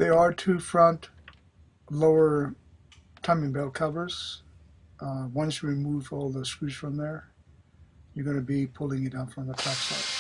There are two front lower timing belt covers. Once you remove all the screws from there, you're going to be pulling it out from the top side.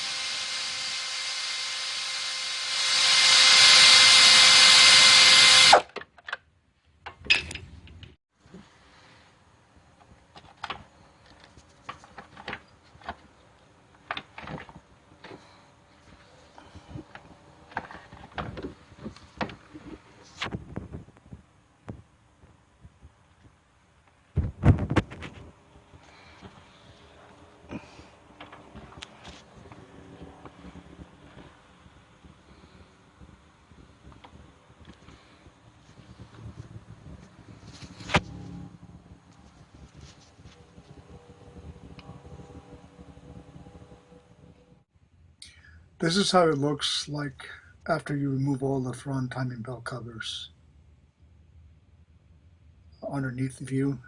This is how it looks like after you remove all the front timing belt covers underneath the view.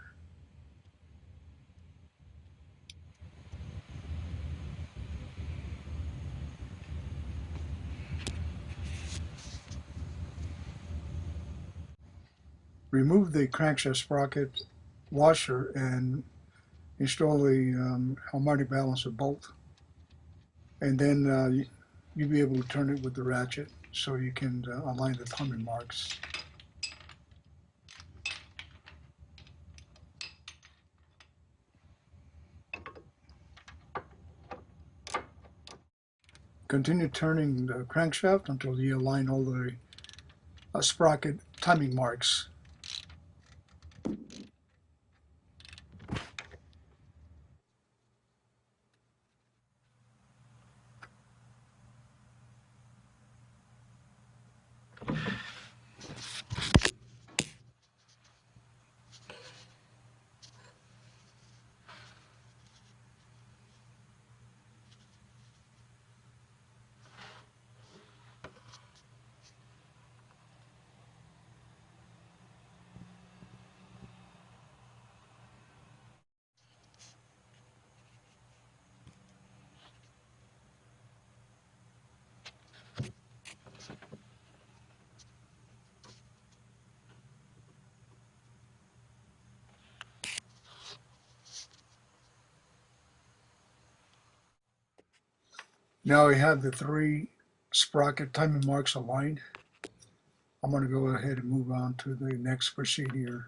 Remove the crankshaft sprocket washer and install the harmonic balancer bolt, and then you'll be able to turn it with the ratchet so you can align the timing marks. Continue turning the crankshaft until you align all the sprocket timing marks. Now we have the three sprocket timing marks aligned. I'm going to go ahead and move on to the next procedure.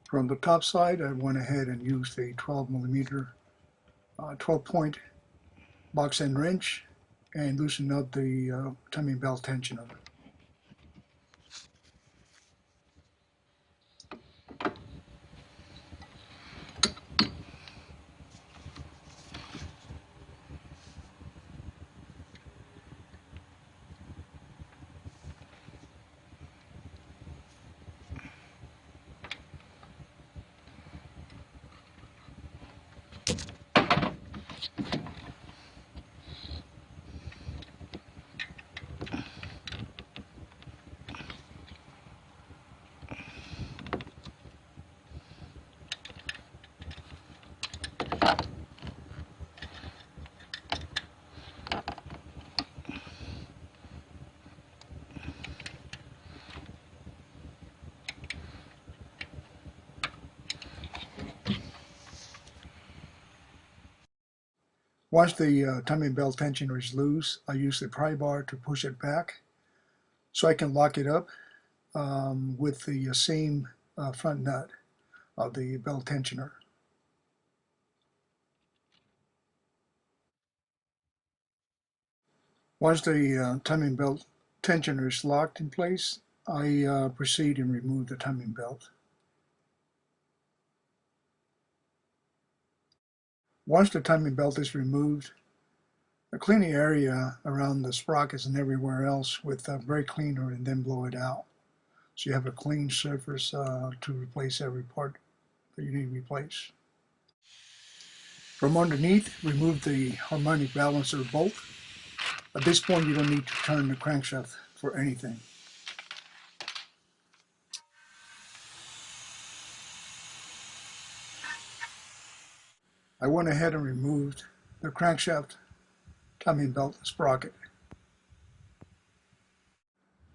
From the top side, I went ahead and used a 12mm 12-point box end wrench and loosened up the timing belt tensioner. Once the timing belt tensioner is loose, I use the pry bar to push it back so I can lock it up with the same front nut of the belt tensioner. Once the timing belt tensioner is locked in place, I proceed and remove the timing belt. Once the timing belt is removed, clean the area around the sprockets and everywhere else with a brake cleaner and then blow it out. So you have a clean surface to replace every part that you need to replace. From underneath, remove the harmonic balancer bolt. At this point, you don't need to turn the crankshaft for anything. I went ahead and removed the crankshaft timing belt sprocket.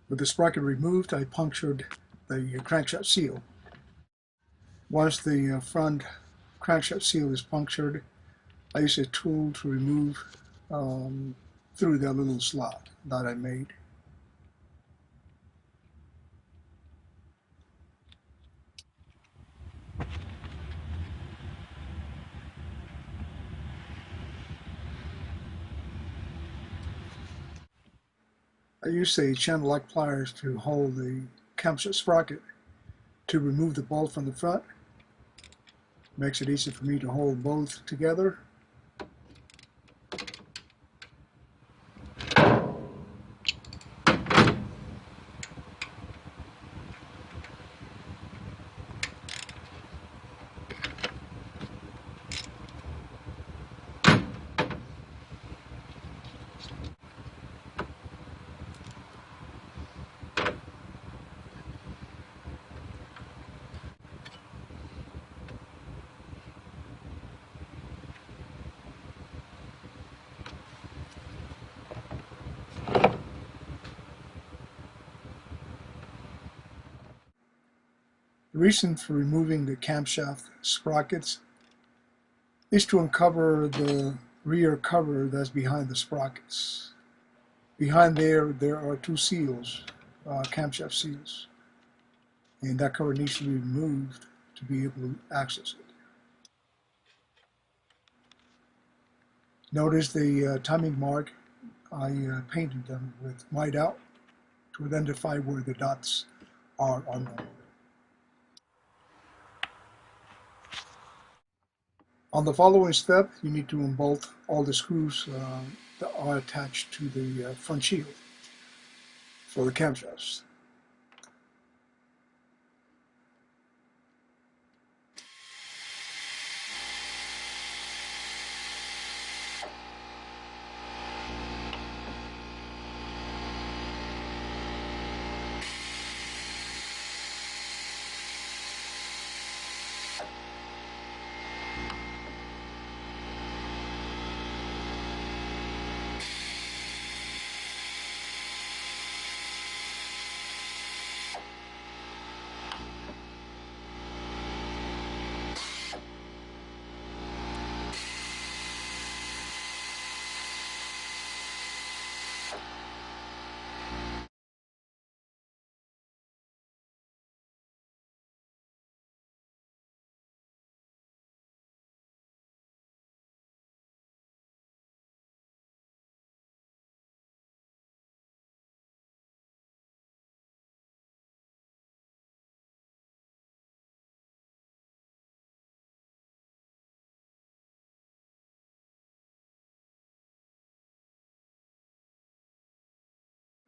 With the sprocket removed, I punctured the crankshaft seal. Once the front crankshaft seal is punctured, I use a tool to remove through that little slot that I made. I use a channel lock pliers to hold the camshaft sprocket to remove the bolt from the front. Makes it easy for me to hold both together. The reason for removing the camshaft sprockets is to uncover the rear cover that's behind the sprockets. Behind there are two seals, camshaft seals, and that cover needs to be removed to be able to access it. Notice the timing mark. I painted them with white out to identify where the dots are on them. On the following step, you need to unbolt all the screws that are attached to the front shield for the camshafts.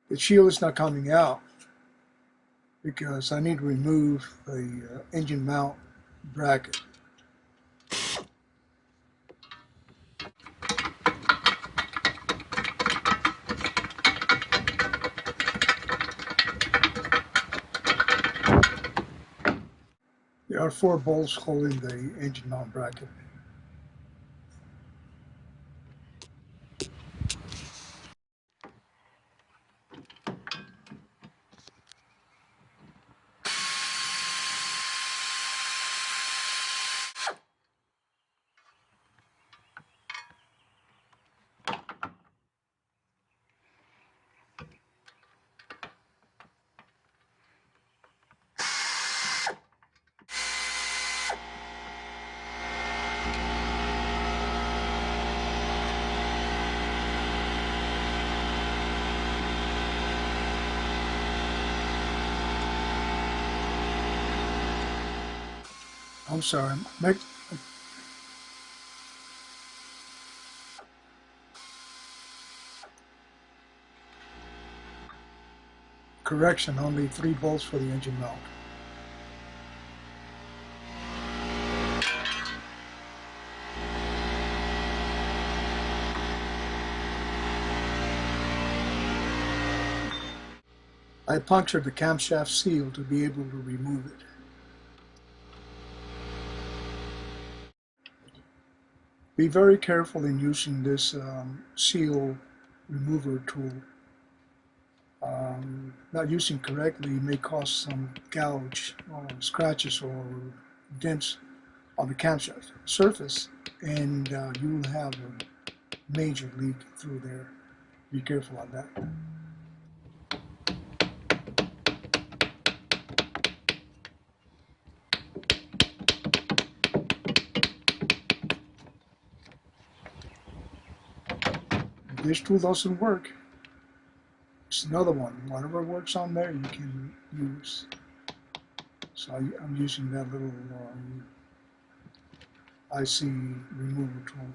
The shield is not coming out because I need to remove the engine mount bracket. There are 4 bolts holding the engine mount bracket. I'm sorry, correction, only 3 bolts for the engine mount. I punctured the camshaft seal to be able to remove it. Be very careful in using this seal remover tool. Not using correctly may cause some gouge or scratches or dents on the camshaft surface, and you will have a major leak through there. Be careful on that. If this tool doesn't work, it's another one. Whatever works on there, you can use. So I'm using that little IC remover tool.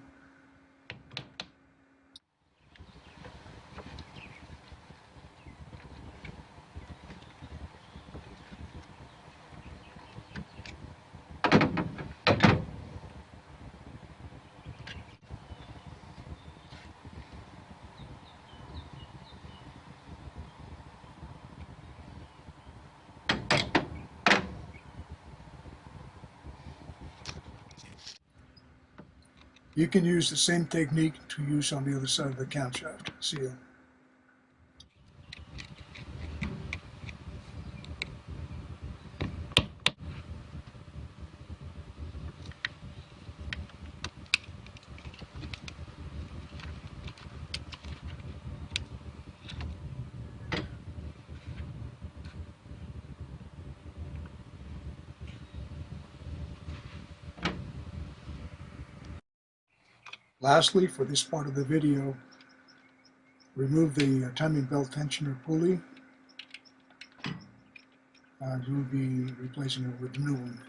You can use the same technique to use on the other side of the camshaft seal. Lastly, for this part of the video, remove the timing belt tensioner pulley. You'll be replacing it with a new one.